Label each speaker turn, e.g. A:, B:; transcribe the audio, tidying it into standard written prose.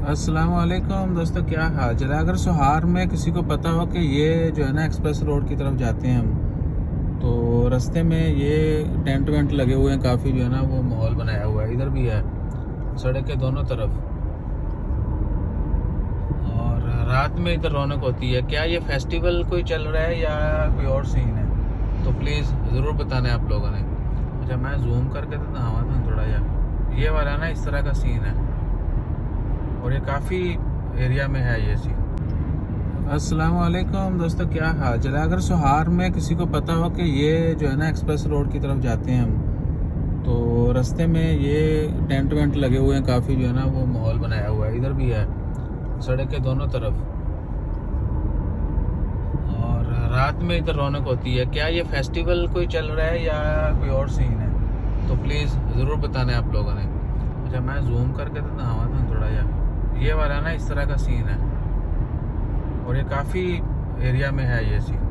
A: अस्सलाम वालेकुम दोस्तों, क्या हाल चल है। अगर सोहार में किसी को पता हो कि ये जो है ना एक्सप्रेस रोड की तरफ जाते हैं हम, तो रास्ते में ये टेंट वेंट लगे हुए हैं काफ़ी, जो है ना वो माहौल बनाया हुआ है। इधर भी है सड़क के दोनों तरफ, और रात में इधर रौनक होती है। क्या ये फेस्टिवल कोई चल रहा है या कोई और सीन है, तो प्लीज़ ज़रूर बताना आप लोगों ने। अच्छा, मैं जूम करके तो दिखावा था थोड़ा यार। ये वाला ना इस तरह का सीन है, और ये काफ़ी एरिया में है ये सीन। अस्सलाम वालेकुम दोस्तों, क्या हाल चल है। अगर सोहार में किसी को पता हो कि ये जो है ना एक्सप्रेस रोड की तरफ जाते हैं हम, तो रास्ते में ये टेंट वेंट लगे हुए हैं काफ़ी, जो है ना वो माहौल बनाया हुआ है। इधर भी है सड़क के दोनों तरफ, और रात में इधर रौनक होती है। क्या ये फेस्टिवल कोई चल रहा है या कोई और सीन है, तो प्लीज़ ज़रूर बताना आप लोगों ने। अच्छा, मैं जूम करके तो दिखावा था थोड़ा यार। ये वाला ना इस तरह का सीन है, और ये काफ़ी एरिया में है ये सीन।